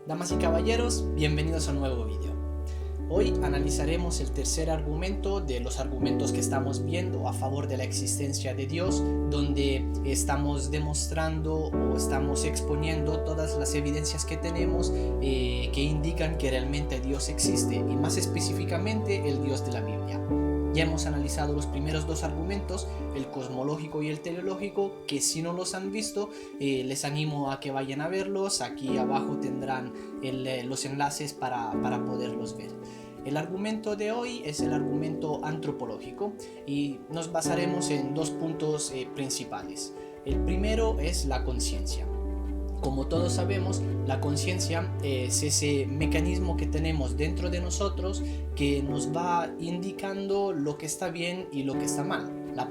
Damas y caballeros, bienvenidos a un nuevo vídeo. Hoy analizaremos el tercer argumento de los argumentos que estamos viendo a favor de la existencia de Dios, donde estamos demostrando o estamos exponiendo todas las evidencias que tenemos que indican que realmente Dios existe, y más específicamente el Dios de la Biblia. Ya hemos analizado los primeros dos argumentos, el cosmológico y el teleológico, que si no los han visto, les animo a que vayan a verlos. Aquí abajo tendrán los enlaces para poderlos ver. El argumento de hoy es el argumento antropológico y nos basaremos en dos puntos principales. El primero es la conciencia. Como todos sabemos, la conciencia es ese mecanismo que tenemos dentro de nosotros que nos va indicando lo que está bien y lo que está mal. La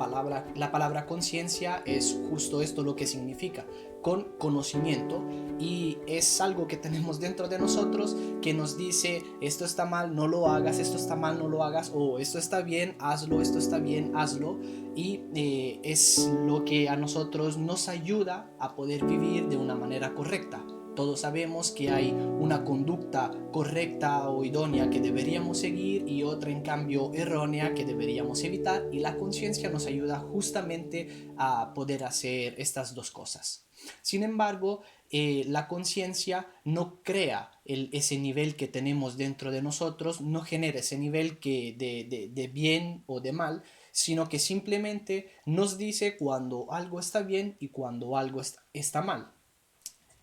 palabra conciencia es justo esto lo que significa, con conocimiento, y es algo que tenemos dentro de nosotros que nos dice: esto está mal, no lo hagas; esto está mal, no lo hagas; o esto está bien, hazlo; esto está bien, hazlo. Y es lo que a nosotros nos ayuda a poder vivir de una manera correcta. Todos sabemos que hay una conducta correcta o idónea que deberíamos seguir y otra en cambio errónea que deberíamos evitar, y la conciencia nos ayuda justamente a poder hacer estas dos cosas. Sin embargo, la conciencia no crea ese nivel que tenemos dentro de nosotros, no genera ese nivel de bien o de mal, sino que simplemente nos dice cuando algo está bien y cuando algo está mal.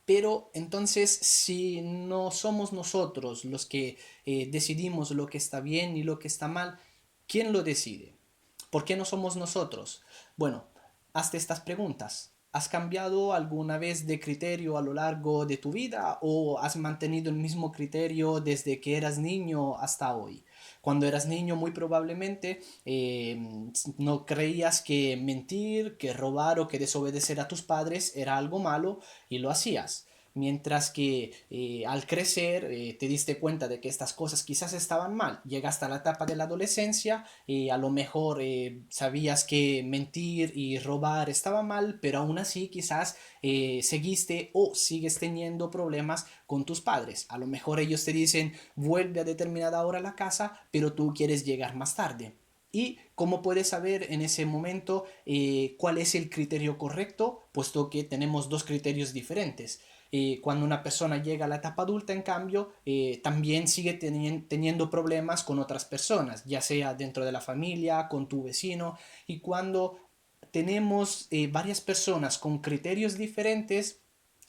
Pero entonces, si no somos nosotros los que decidimos lo que está bien y lo que está mal, ¿quién lo decide? ¿Por qué no somos nosotros? Bueno, hazte estas preguntas. ¿Has cambiado alguna vez de criterio a lo largo de tu vida, o has mantenido el mismo criterio desde que eras niño hasta hoy? Cuando eras niño, muy probablemente no creías que mentir, que robar o que desobedecer a tus padres era algo malo y lo hacías. Mientras que al crecer te diste cuenta de que estas cosas quizás estaban mal. Llegaste a la etapa de la adolescencia y a lo mejor sabías que mentir y robar estaba mal, pero aún así quizás seguiste o sigues teniendo problemas con tus padres. A lo mejor ellos te dicen: vuelve a determinada hora a la casa, pero tú quieres llegar más tarde. ¿Y cómo puedes saber en ese momento cuál es el criterio correcto? Puesto que tenemos dos criterios diferentes. Cuando una persona llega a la etapa adulta, en cambio, también sigue teniendo problemas con otras personas, ya sea dentro de la familia, con tu vecino. Y cuando tenemos varias personas con criterios diferentes,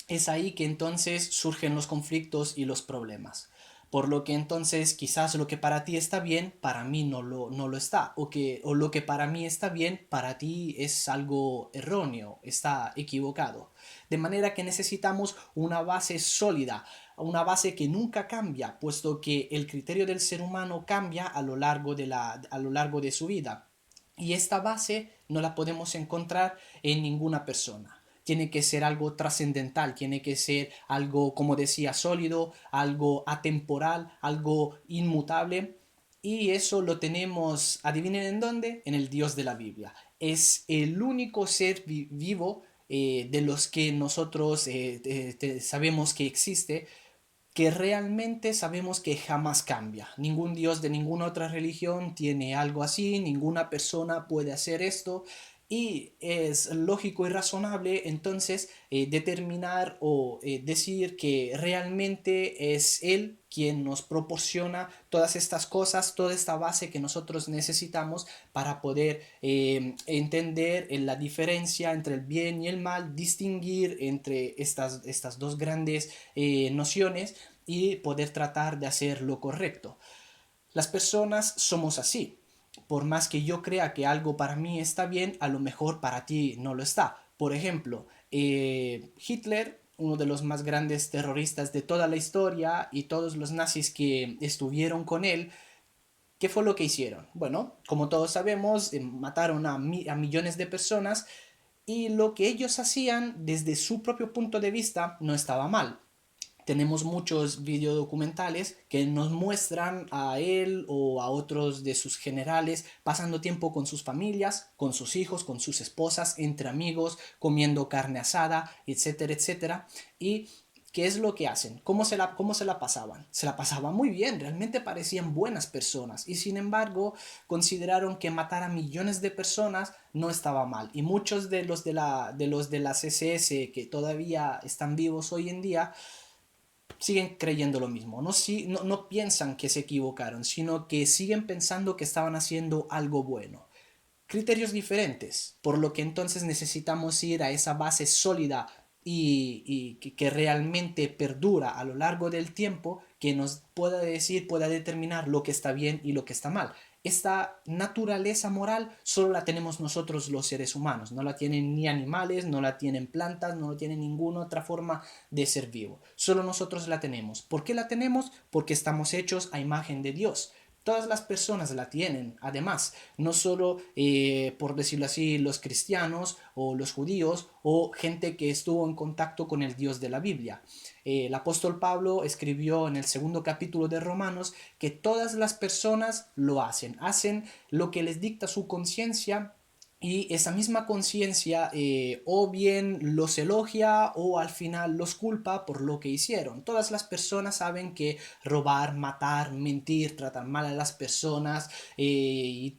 es ahí que entonces surgen los conflictos y los problemas. Por lo que entonces quizás lo que para ti está bien, para mí no lo está. O lo que para mí está bien, para ti es algo erróneo, está equivocado. De manera que necesitamos una base sólida, una base que nunca cambia, puesto que el criterio del ser humano cambia a lo largo de su vida. Y esta base no la podemos encontrar en ninguna persona. Tiene que ser algo trascendental, tiene que ser algo, como decía, sólido, algo atemporal, algo inmutable. Y eso lo tenemos, adivinen en dónde, en el Dios de la Biblia. Es el único ser vivo de los que nosotros sabemos que existe, que realmente sabemos que jamás cambia. Ningún dios de ninguna otra religión tiene algo así, ninguna persona puede hacer esto, y es lógico y razonable entonces determinar o decir que realmente es Él quien nos proporciona todas estas cosas, toda esta base que nosotros necesitamos para poder entender la diferencia entre el bien y el mal, distinguir entre estas dos grandes nociones y poder tratar de hacer lo correcto. Las personas somos así. Por más que yo crea que algo para mí está bien, a lo mejor para ti no lo está. Por ejemplo, Hitler, uno de los más grandes terroristas de toda la historia, y todos los nazis que estuvieron con él, ¿qué fue lo que hicieron? Bueno, como todos sabemos, mataron a millones de personas, y lo que ellos hacían desde su propio punto de vista no estaba mal. Tenemos muchos videodocumentales que nos muestran a él o a otros de sus generales pasando tiempo con sus familias, con sus hijos, con sus esposas, entre amigos, comiendo carne asada, etcétera, etcétera. Y ¿qué es lo que hacen? Cómo se la pasaban? Se la pasaban muy bien, realmente parecían buenas personas y sin embargo consideraron que matar a millones de personas no estaba mal. Y muchos de los de las SS que todavía están vivos hoy en día siguen creyendo lo mismo. No piensan que se equivocaron, sino que siguen pensando que estaban haciendo algo bueno. Criterios diferentes, por lo que entonces necesitamos ir a esa base sólida y que realmente perdura a lo largo del tiempo, que nos pueda decir, pueda determinar lo que está bien y lo que está mal. Esta naturaleza moral solo la tenemos nosotros los seres humanos, no la tienen ni animales, no la tienen plantas, no la tienen ninguna otra forma de ser vivo. Solo nosotros la tenemos. ¿Por qué la tenemos? Porque estamos hechos a imagen de Dios. Todas las personas la tienen, además, no solo, por decirlo así, los cristianos o los judíos o gente que estuvo en contacto con el Dios de la Biblia. El apóstol Pablo escribió en el segundo capítulo de Romanos que todas las personas lo hacen lo que les dicta su conciencia y esa misma conciencia o bien los elogia o al final los culpa por lo que hicieron. Todas las personas saben que robar, matar, mentir, tratar mal a las personas y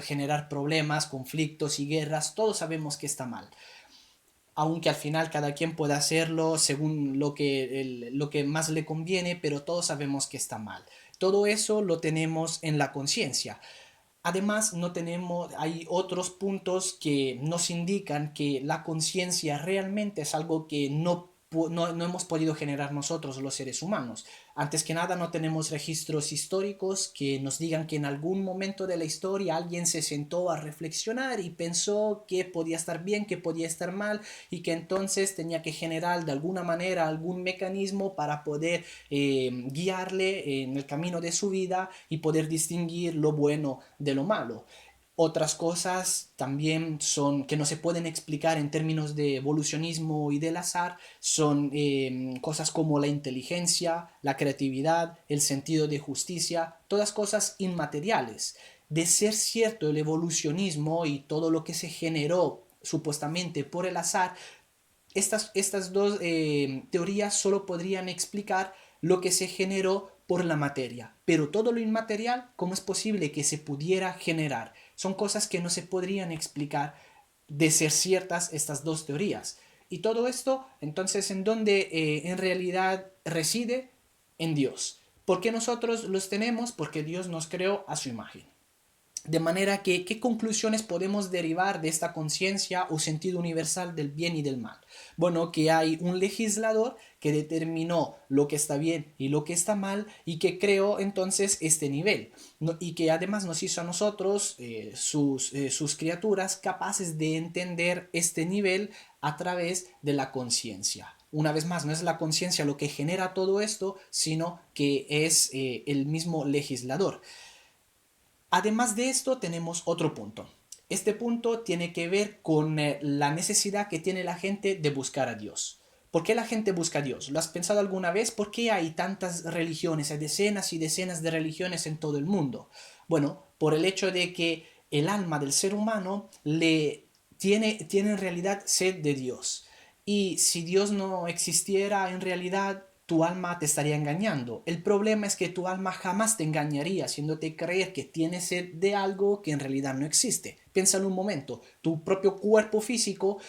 generar problemas, conflictos y guerras, todos sabemos que está mal. Aunque al final cada quien pueda hacerlo según lo que más le conviene, pero todos sabemos que está mal. Todo eso lo tenemos en la conciencia. Además, hay otros puntos que nos indican que la conciencia realmente es algo que no hemos podido generar nosotros los seres humanos. Antes que nada, no tenemos registros históricos que nos digan que en algún momento de la historia alguien se sentó a reflexionar y pensó que podía estar bien, que podía estar mal y que entonces tenía que generar de alguna manera algún mecanismo para poder guiarle en el camino de su vida y poder distinguir lo bueno de lo malo. Otras cosas también son que no se pueden explicar en términos de evolucionismo y del azar, son cosas como la inteligencia, la creatividad, el sentido de justicia, todas cosas inmateriales. De ser cierto el evolucionismo y todo lo que se generó supuestamente por el azar, estas dos teorías solo podrían explicar lo que se generó por la materia. Pero todo lo inmaterial, ¿cómo es posible que se pudiera generar? Son cosas que no se podrían explicar de ser ciertas estas dos teorías. Y todo esto, entonces, ¿en dónde en realidad reside? En Dios. ¿Por qué nosotros los tenemos? Porque Dios nos creó a su imagen. De manera que, ¿qué conclusiones podemos derivar de esta conciencia o sentido universal del bien y del mal? Bueno, que hay un legislador que determinó lo que está bien y lo que está mal y que creó entonces este nivel, ¿no? Y que además nos hizo a nosotros, sus criaturas, capaces de entender este nivel a través de la conciencia. Una vez más, no es la conciencia lo que genera todo esto, sino que es el mismo legislador. Además de esto, tenemos otro punto. Este punto tiene que ver con la necesidad que tiene la gente de buscar a Dios. ¿Por qué la gente busca a Dios? ¿Lo has pensado alguna vez? ¿Por qué hay tantas religiones? Hay decenas y decenas de religiones en todo el mundo. Bueno, por el hecho de que el alma del ser humano tiene en realidad sed de Dios. Y si Dios no existiera en realidad, tu alma te estaría engañando. El problema es que tu alma jamás te engañaría, haciéndote creer que tienes sed de algo que en realidad no existe. Piénsalo un momento, tu propio cuerpo físico,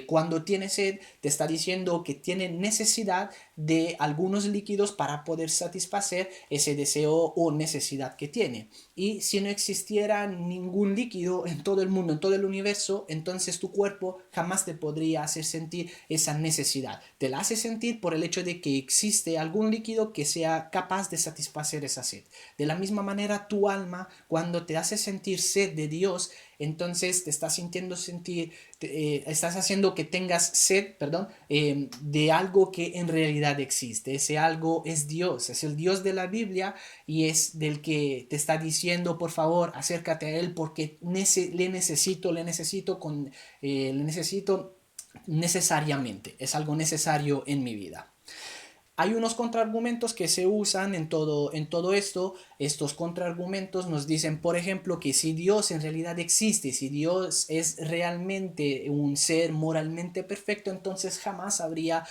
cuando tiene sed, te está diciendo que tiene necesidad de algunos líquidos para poder satisfacer ese deseo o necesidad que tiene. Y si no existiera ningún líquido en todo el mundo, en todo el universo, entonces tu cuerpo jamás te podría hacer sentir esa necesidad. Te la hace sentir por el hecho de que existe algún líquido que sea capaz de satisfacer esa sed. De la misma manera, tu alma, cuando te hace sentir sed de Dios, entonces te estás estás haciendo que tengas sed, perdón, de algo que en realidad existe. Ese algo es Dios, es el Dios de la Biblia y es del que te está diciendo, por favor, acércate a Él porque le necesito necesariamente. Es algo necesario en mi vida. Hay unos contraargumentos que se usan en todo esto. Estos contraargumentos nos dicen, por ejemplo, que si Dios en realidad existe, si Dios es realmente un ser moralmente perfecto, entonces jamás habría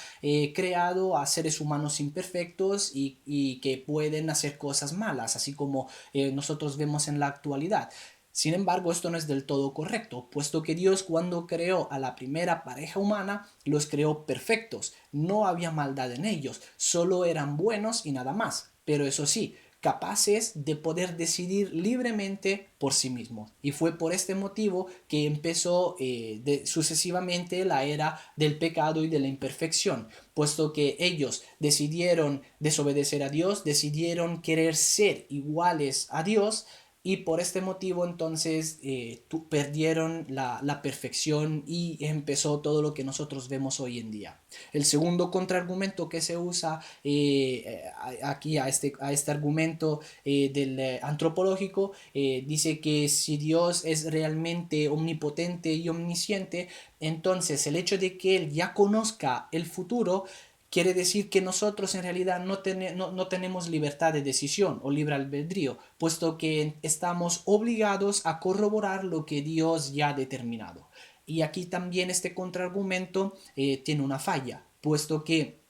creado a seres humanos imperfectos y que pueden hacer cosas malas, así como nosotros vemos en la actualidad. Sin embargo, esto no es del todo correcto, puesto que Dios cuando creó a la primera pareja humana, los creó perfectos, no había maldad en ellos, solo eran buenos y nada más. Pero eso sí, capaces de poder decidir libremente por sí mismos. Y fue por este motivo que empezó sucesivamente la era del pecado y de la imperfección, puesto que ellos decidieron desobedecer a Dios, decidieron querer ser iguales a Dios, y por este motivo entonces perdieron la perfección y empezó todo lo que nosotros vemos hoy en día. El segundo contraargumento que se usa aquí a este argumento del antropológico dice que si Dios es realmente omnipotente y omnisciente, entonces el hecho de que Él ya conozca el futuro quiere decir que nosotros en realidad no tenemos libertad de decisión o libre albedrío, puesto que estamos obligados a corroborar lo que Dios ya ha determinado. Y aquí también este contraargumento tiene una falla, puesto que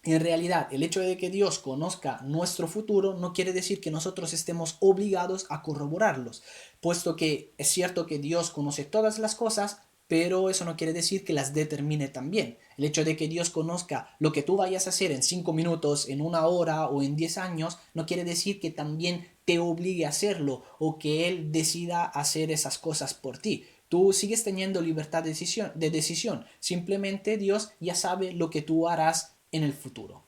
en realidad el hecho de que Dios conozca nuestro futuro no quiere decir que nosotros estemos obligados a corroborarlos, puesto que es cierto que Dios conoce todas las cosas, pero eso no quiere decir que las determine también. El hecho de que Dios conozca lo que tú vayas a hacer en 5 minutos, en una hora o en 10 años, no quiere decir que también te obligue a hacerlo o que Él decida hacer esas cosas por ti. Tú sigues teniendo libertad de decisión. Simplemente Dios ya sabe lo que tú harás en el futuro.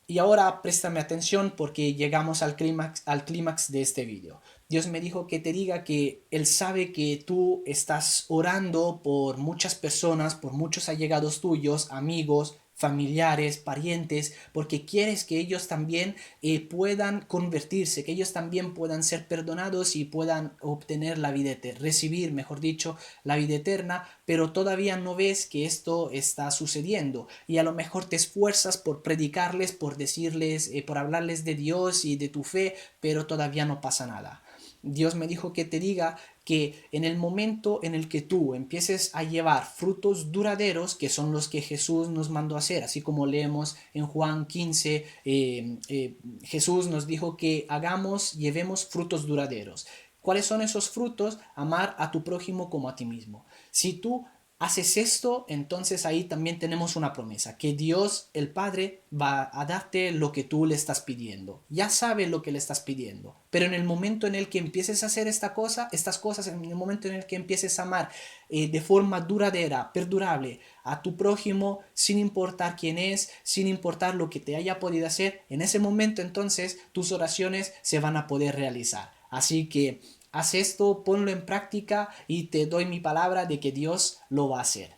Y ahora préstame atención porque llegamos al clímax de este video. Dios me dijo que te diga que Él sabe que tú estás orando por muchas personas, por muchos allegados tuyos, amigos, familiares, parientes, porque quieres que ellos también puedan convertirse, que ellos también puedan ser perdonados y puedan obtener la vida eterna, recibir, mejor dicho, la vida eterna, pero todavía no ves que esto está sucediendo y a lo mejor te esfuerzas por predicarles, por decirles, por hablarles de Dios y de tu fe, pero todavía no pasa nada. Dios me dijo que te diga que en el momento en el que tú empieces a llevar frutos duraderos, que son los que Jesús nos mandó a hacer, así como leemos en Juan 15, Jesús nos dijo que llevemos frutos duraderos. ¿Cuáles son esos frutos? Amar a tu prójimo como a ti mismo. Si tú haces esto, entonces ahí también tenemos una promesa, que Dios, el Padre, va a darte lo que tú le estás pidiendo. Ya sabe lo que le estás pidiendo, pero en el momento en el que empieces a hacer estas cosas, en el momento en el que empieces a amar de forma duradera, perdurable, a tu prójimo, sin importar quién es, sin importar lo que te haya podido hacer, en ese momento entonces tus oraciones se van a poder realizar. Así que haz esto, ponlo en práctica y te doy mi palabra de que Dios lo va a hacer.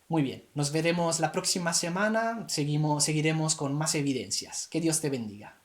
Muy bien, nos veremos la próxima semana, seguiremos con más evidencias. Que Dios te bendiga.